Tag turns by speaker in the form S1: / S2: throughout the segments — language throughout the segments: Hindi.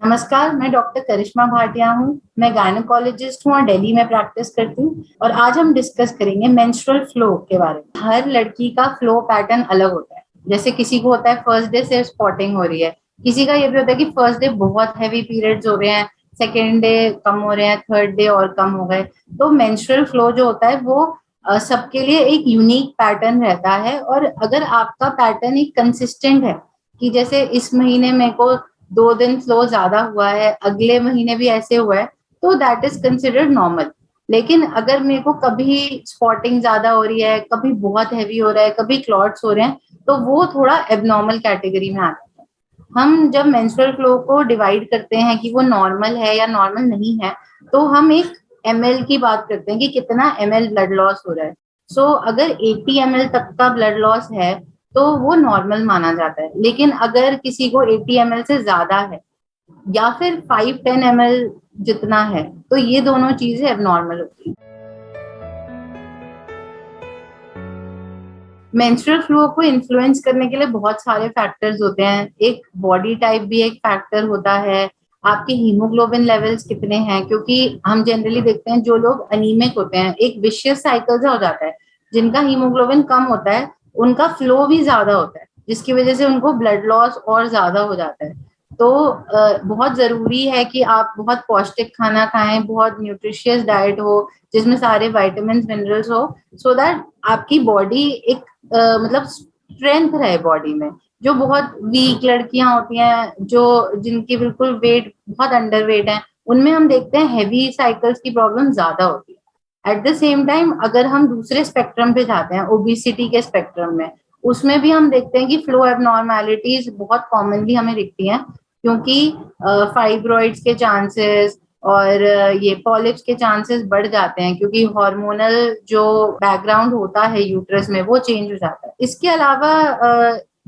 S1: नमस्कार, मैं डॉक्टर करिश्मा भाटिया हूँ। मैं गायनेकोलॉजिस्ट हूँ और दिल्ली में प्रैक्टिस करती हूँ। और आज हम डिस्कस करेंगे मेंस्ट्रुअल फ्लो के बारे में। हर लड़की का फ्लो पैटर्न अलग होता है। जैसे किसी को होता है फर्स्ट डे से स्पॉटिंग हो रही है, किसी का ये भी होता है कि फर्स्ट डे बहुत हैवी पीरियड्स हो रहे हैं, सेकेंड डे कम हो रहे हैं, थर्ड डे और कम हो गए। तो मेंस्ट्रुअल फ्लो जो होता है वो सबके लिए एक यूनिक पैटर्न रहता है। और अगर आपका पैटर्न एक कंसिस्टेंट है कि जैसे इस महीने मेरे को 2 दिन फ्लो ज्यादा हुआ है, अगले महीने भी ऐसे हुआ है, तो दैट इज कंसिडर्ड नॉर्मल। लेकिन अगर मेरे को कभी स्पॉटिंग ज्यादा हो रही है, कभी बहुत हैवी हो रहा है, कभी क्लॉट्स हो रहे हैं, तो वो थोड़ा एबनॉर्मल कैटेगरी में आता है। हम जब मेंस्ट्रुअल फ्लो को डिवाइड करते हैं कि वो नॉर्मल है या नॉर्मल नहीं है, तो हम एक एमएल की बात करते हैं कि कितना एमएल ब्लड लॉस हो रहा है। अगर 80 ml तक का ब्लड लॉस है तो वो नॉर्मल माना जाता है। लेकिन अगर किसी को 80 ml से ज्यादा है या फिर 5-10 ml जितना है, तो ये दोनों चीजें एबनॉर्मल होती है। मेंस्ट्रुअल फ्लो को इन्फ्लुएंस करने के लिए बहुत सारे फैक्टर्स होते हैं। एक बॉडी टाइप भी एक फैक्टर होता है। आपके हीमोग्लोबिन लेवल्स कितने हैं, क्योंकि हम जनरली देखते हैं जो लोग अनीमिक होते हैं, एक विशियस साइकिल से हो जाता है। जिनका हीमोग्लोबिन कम होता है उनका फ्लो भी ज्यादा होता है, जिसकी वजह से उनको ब्लड लॉस और ज्यादा हो जाता है। बहुत जरूरी है कि आप बहुत पौष्टिक खाना खाएं, बहुत न्यूट्रिशियस डाइट हो जिसमें सारे विटामिन मिनरल्स हो, सो दैट आपकी बॉडी एक मतलब स्ट्रेंथ रहे बॉडी में। जो बहुत वीक लड़कियां होती हैं, जो जिनकी बिल्कुल वेट बहुत अंडर वेट है, उनमें हम देखते हैं हैवी साइकिल्स की प्रॉब्लम ज्यादा होती है। एट द सेम टाइम अगर हम दूसरे स्पेक्ट्रम पे जाते हैं, ओबिसिटी के स्पेक्ट्रम में, उसमें भी हम देखते हैं कि फ्लो एबनॉर्मेलिटीज बहुत कॉमनली हमें दिखती हैं, क्योंकि फाइब्रॉइड्स के चांसेस और ये पॉलिप्स के चांसेस बढ़ जाते हैं, क्योंकि हार्मोनल जो बैकग्राउंड होता है यूट्रस में वो चेंज हो जाता है। इसके अलावा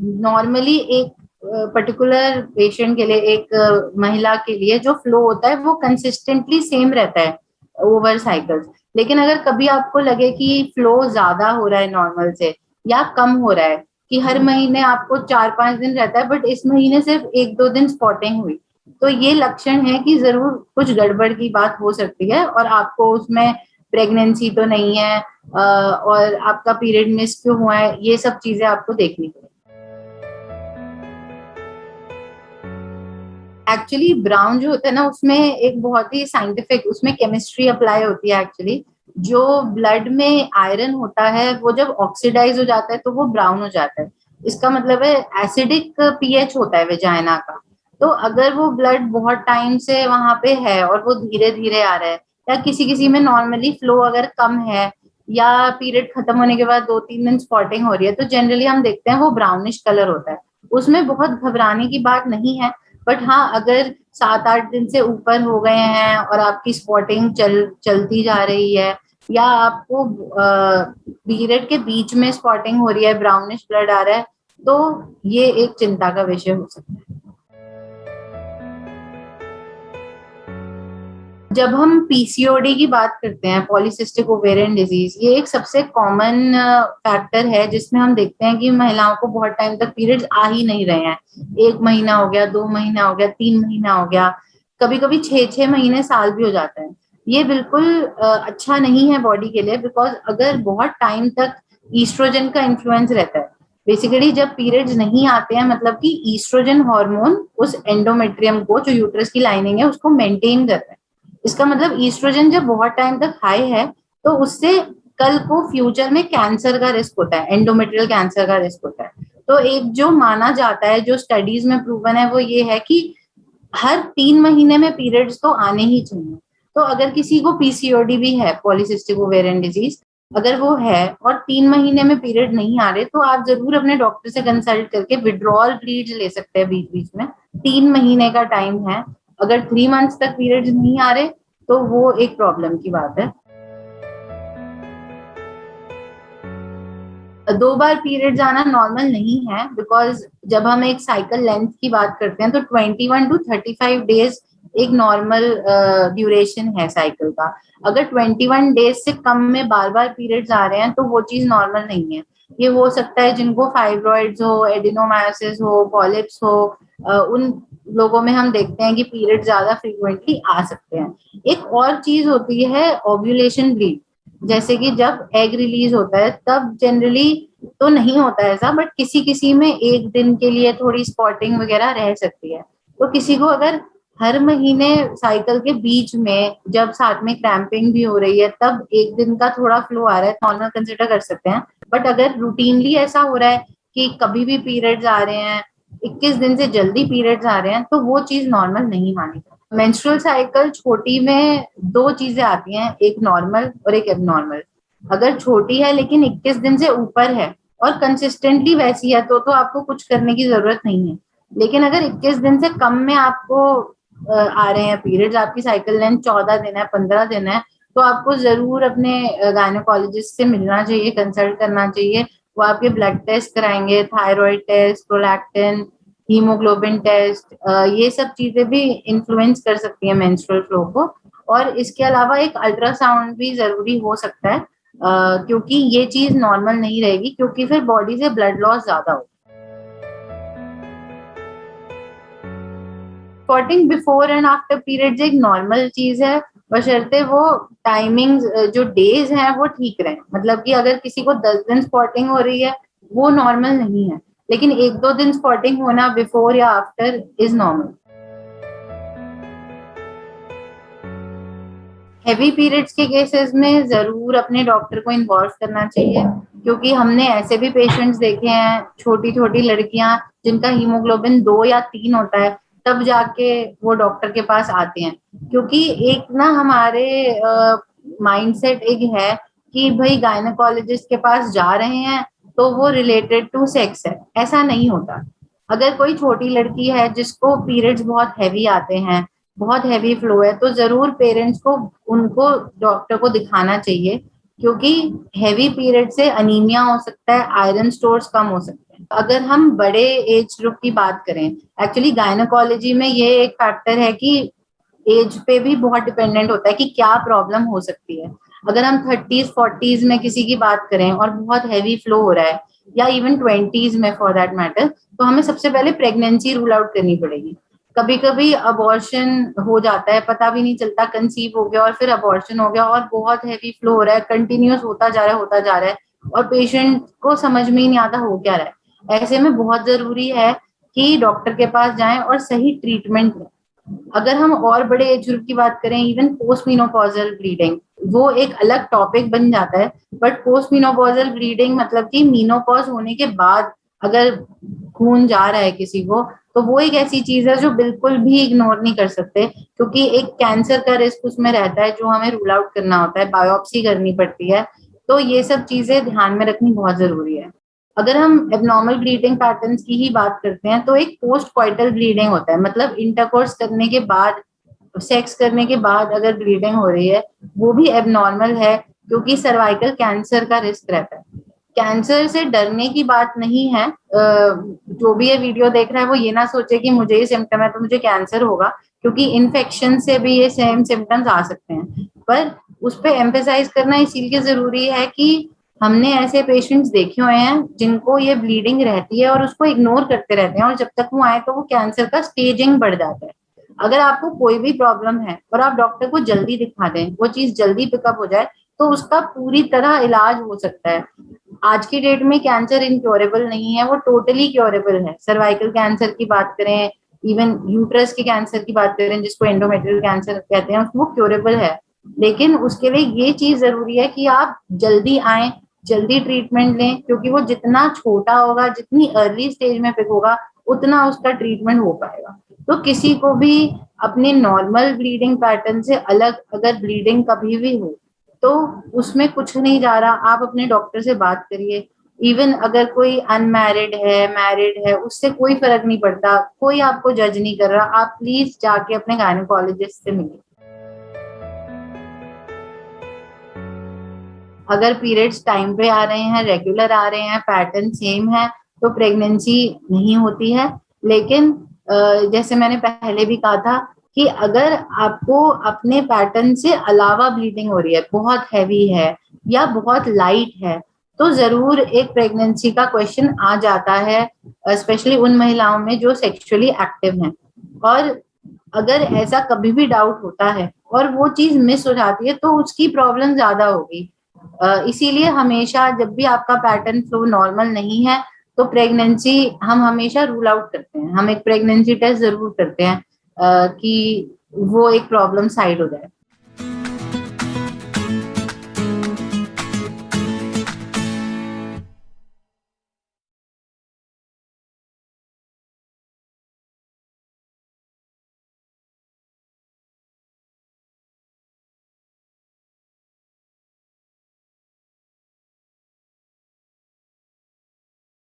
S1: नॉर्मली एक पर्टिकुलर पेशेंट के लिए, एक महिला के लिए जो फ्लो होता है वो कंसिस्टेंटली सेम रहता है ओवर साइकिल्स। लेकिन अगर कभी आपको लगे कि फ्लो ज्यादा हो रहा है नॉर्मल से या कम हो रहा है, कि हर महीने आपको 4-5 दिन रहता है बट इस महीने सिर्फ 1-2 दिन स्पॉटिंग हुई, तो ये लक्षण है कि जरूर कुछ गड़बड़ की बात हो सकती है और आपको उसमें प्रेगनेंसी तो नहीं है और आपका पीरियड मिस क्यों हुआ है, ये सब चीजें आपको देखनी पड़ेगी। एक्चुअली ब्राउन जो होता है ना, उसमें एक बहुत ही साइंटिफिक उसमें केमिस्ट्री अप्लाई होती है एक्चुअली। जो ब्लड में आयरन होता है वो जब ऑक्सीडाइज हो जाता है तो वो ब्राउन हो जाता है। इसका मतलब है एसिडिक पीएच होता है वेजाइना का। तो अगर वो ब्लड बहुत टाइम से वहां पे है और वो धीरे धीरे आ रहा है, या किसी किसी में नॉर्मली फ्लो अगर कम है, या पीरियड खत्म होने के बाद 2-3 दिन स्पॉटिंग हो रही है, तो जनरली हम देखते हैं वो ब्राउनिश कलर होता है। उसमें बहुत घबराने की बात नहीं है। बट हाँ, अगर 7-8 दिन से ऊपर हो गए हैं और आपकी स्पॉटिंग चलती जा रही है, या आपको पीरियड के बीच में स्पॉटिंग हो रही है, ब्राउनिश ब्लड आ रहा है, तो ये एक चिंता का विषय हो सकता है। जब हम पीसीओडी की बात करते हैं, पॉलीसिस्टिक ओवेरियन डिजीज, ये एक सबसे कॉमन फैक्टर है जिसमें हम देखते हैं कि महिलाओं को बहुत टाइम तक पीरियड्स आ ही नहीं रहे हैं। 1 महीना हो गया, 2 महीना हो गया, 3 महीना हो गया, कभी कभी 6-6 महीने, साल भी हो जाता है। ये बिल्कुल अच्छा नहीं है बॉडी के लिए, बिकॉज अगर बहुत टाइम तक ईस्ट्रोजन का इन्फ्लुएंस रहता है। बेसिकली जब पीरियड्स नहीं आते हैं, मतलब कि ईस्ट्रोजन हार्मोन उस एंडोमेट्रियम को, जो यूट्रस की लाइनिंग है, उसको मेंटेन करता है। इसका मतलब ईस्ट्रोजन जब बहुत टाइम तक हाई है, तो उससे कल को फ्यूचर में कैंसर का रिस्क होता है, एंडोमेट्रियल कैंसर का रिस्क होता है। तो एक जो माना जाता है, जो स्टडीज में प्रूवन है, वो ये है कि हर 3 महीने में पीरियड्स तो आने ही चाहिए। तो अगर किसी को पीसीओडी भी है, पॉलीसिस्टिक ओवेरियन डिजीज, अगर वो है और 3 महीने में पीरियड नहीं आ रहे, तो आप जरूर अपने डॉक्टर से कंसल्ट करके विड्रॉल ब्लीड्स ले सकते हैं बीच बीच में। 3 महीने का टाइम है। अगर 3 मंथ्स तक पीरियड्स नहीं आ रहे, तो वो एक प्रॉब्लम की बात है। 2 बार पीरियड्स आना नॉर्मल नहीं है, बिकॉज जब हम एक साइकिल लेंथ की बात करते हैं तो 21 to 35 डेज एक नॉर्मल ड्यूरेशन है साइकिल का। अगर 21 डेज से कम में बार बार पीरियड्स आ रहे हैं, तो वो चीज नॉर्मल नहीं है। ये हो सकता है जिनको फाइब्रॉइड्स हो, एडिनोमायोसिस हो, पॉलिप्स हो, उन लोगों में हम देखते हैं कि पीरियड ज्यादा फ्रीक्वेंटली आ सकते हैं। एक और चीज होती है ओव्यूलेशन ब्लीड, जैसे कि जब एग रिलीज होता है तब जनरली तो नहीं होता है ऐसा, बट किसी किसी में एक दिन के लिए थोड़ी स्पॉटिंग वगैरह रह सकती है। तो किसी को अगर हर महीने साइकिल के बीच में जब साथ में क्रैम्पिंग भी हो रही है तब एक दिन का थोड़ा फ्लो आ रहा है, नॉर्मल कंसिडर कर सकते हैं। बट अगर रूटीनली ऐसा हो रहा है कि कभी भी पीरियड्स आ रहे हैं, 21 दिन से जल्दी पीरियड्स आ रहे हैं, तो वो चीज नॉर्मल नहीं मानी। मेंस्ट्रुअल साइकिल छोटी में दो चीजें आती हैं, एक नॉर्मल और एक एबनॉर्मल। अगर छोटी है लेकिन 21 दिन से ऊपर है और कंसिस्टेंटली वैसी है तो आपको कुछ करने की जरूरत नहीं है। लेकिन अगर 21 दिन से कम में आपको आ रहे हैं पीरियड्स, आपकी साइकिल लेंथ 14 दिन है, 15 दिन है, तो आपको जरूर अपने गायनोकोलॉजिस्ट से मिलना चाहिए, कंसल्ट करना चाहिए। वो आपके ब्लड टेस्ट कराएंगे, thyroid test, prolactin, haemoglobin test, ये सब चीजें भी इन्फ्लुएंस कर सकती है मेंस्ट्रुअल फ्लो को। और इसके अलावा एक अल्ट्रासाउंड भी जरूरी हो सकता है, क्योंकि ये चीज नॉर्मल नहीं रहेगी, क्योंकि फिर बॉडी से ब्लड लॉस ज्यादा होगा। Spotting before and after periods एक नॉर्मल चीज है, बशर्ते वो टाइमिंग जो डेज हैं वो ठीक रहे। मतलब कि अगर किसी को 10 दिन स्पॉटिंग हो रही है वो नॉर्मल नहीं है, लेकिन 1-2 दिन स्पॉटिंग होना बिफोर या after is normal. Heavy periods के केसेस में जरूर अपने डॉक्टर को इन्वॉल्व करना चाहिए, क्योंकि हमने ऐसे भी पेशेंट्स देखे हैं, छोटी छोटी लड़कियां जिनका हीमोग्लोबिन 2 या 3 होता है, तब जाके वो डॉक्टर के पास आते हैं। क्योंकि एक ना हमारे माइंडसेट एक है कि भाई गायनेकोलॉजिस्ट के पास जा रहे हैं तो वो रिलेटेड टू सेक्स है, ऐसा नहीं होता। अगर कोई छोटी लड़की है जिसको पीरियड्स बहुत हैवी आते हैं, बहुत हैवी फ्लो है, तो जरूर पेरेंट्स को उनको डॉक्टर को दिखाना चाहिए, क्योंकि हैवी पीरियड से अनीमिया हो सकता है, आयरन स्टोर्स कम हो सकते हैं। अगर हम बड़े एज ग्रुप की बात करें, एक्चुअली गायनेकोलॉजी में ये एक फैक्टर है कि एज पे भी बहुत डिपेंडेंट होता है कि क्या प्रॉब्लम हो सकती है। अगर हम 30s 40s में किसी की बात करें और बहुत हैवी फ्लो हो रहा है, या इवन 20s में फॉर दैट मैटर, तो हमें सबसे पहले प्रेगनेंसी रूल आउट करनी पड़ेगी। कभी कभी अबॉर्शन हो जाता है, पता भी नहीं चलता, कंसीव हो गया और फिर अबॉर्शन हो गया और बहुत हैवी फ्लो हो रहा है, कंटिन्यूस होता जा रहा है, होता जा रहा है, और पेशेंट को समझ में ही नहीं आता हो क्या रहा है। ऐसे में बहुत जरूरी है कि डॉक्टर के पास जाएं और सही ट्रीटमेंट लें। अगर हम और बड़े एज ग्रुप की बात करें, इवन पोस्ट मीनोपॉजल ब्लीडिंग, वो एक अलग टॉपिक बन जाता है। बट पोस्ट मीनोपॉजल ब्लीडिंग मतलब कि मीनोपॉज होने के बाद अगर खून जा रहा है किसी को, तो वो एक ऐसी चीज है जो बिल्कुल भी इग्नोर नहीं कर सकते, क्योंकि एक कैंसर का रिस्क उसमें रहता है जो हमें रूल आउट करना होता है, बायोप्सी करनी पड़ती है। तो ये सब चीजें ध्यान में रखनी बहुत जरूरी है। अगर हम एबनॉर्मल ब्लीडिंग पैटर्न्स की ही बात करते हैं, तो एक पोस्ट कॉइटल ब्लीडिंग होता है, मतलब इंटरकोर्स करने के बाद, सेक्स करने के बाद अगर ब्लीडिंग हो रही है, वो भी एबनॉर्मल है, क्योंकि सर्वाइकल कैंसर का रिस्क रहता है। कैंसर से डरने की बात नहीं है। जो भी ये वीडियो देख रहा है वो ये ना सोचे कि मुझे ये सिम्टम है तो मुझे कैंसर होगा, क्योंकि इन्फेक्शन से भी ये सेम सिम्टम्स आ सकते हैं। पर उस पर एम्फेसाइज करना इसीलिए जरूरी है कि हमने ऐसे पेशेंट्स देखे हुए हैं जिनको ये ब्लीडिंग रहती है और उसको इग्नोर करते रहते हैं, और जब तक वो आए तो वो कैंसर का स्टेजिंग बढ़ जाता है। अगर आपको कोई भी प्रॉब्लम है और आप डॉक्टर को जल्दी दिखा दें, वो चीज जल्दी पिकअप हो जाए, तो उसका पूरी तरह इलाज हो सकता है। आज की डेट में कैंसर इनक्योरेबल नहीं है, वो टोटली क्योरेबल है। सर्वाइकल कैंसर की बात करें, इवन यूट्रस के कैंसर की बात करें जिसको एंडोमेट्रियल कैंसर कहते हैं, वो क्योरेबल है। लेकिन उसके लिए ये चीज जरूरी है कि आप जल्दी आए, जल्दी ट्रीटमेंट लें, क्योंकि वो जितना छोटा होगा, जितनी अर्ली स्टेज में पिक होगा, उतना उसका ट्रीटमेंट हो पाएगा। तो किसी को भी अपने नॉर्मल ब्लीडिंग पैटर्न से अलग अगर ब्लीडिंग कभी भी हो, तो उसमें कुछ नहीं जा रहा, आप अपने डॉक्टर से बात करिए। इवन अगर कोई अनमैरिड है, मैरिड है, उससे कोई फर्क नहीं पड़ता, कोई आपको जज नहीं कर रहा, आप प्लीज जाके अपने गायनेकोलॉजिस्ट से मिलिए। अगर पीरियड्स टाइम पे आ रहे हैं, रेगुलर आ रहे हैं, पैटर्न सेम है, तो प्रेगनेंसी नहीं होती है। लेकिन जैसे मैंने पहले भी कहा था कि अगर आपको अपने पैटर्न से अलावा ब्लीडिंग हो रही है, बहुत हैवी है या बहुत लाइट है, तो जरूर एक प्रेगनेंसी का क्वेश्चन आ जाता है, स्पेशली उन महिलाओं में जो सेक्सुअली एक्टिव हैं। और अगर ऐसा कभी भी डाउट होता है और वो चीज मिस हो जाती है तो उसकी प्रॉब्लम ज्यादा होगी। इसीलिए हमेशा जब भी आपका पैटर्न फ्लो नॉर्मल नहीं है तो प्रेगनेंसी हम हमेशा रूल आउट करते हैं, हम एक प्रेगनेंसी टेस्ट जरूर करते हैं कि वो एक प्रॉब्लम साइड हो जाए।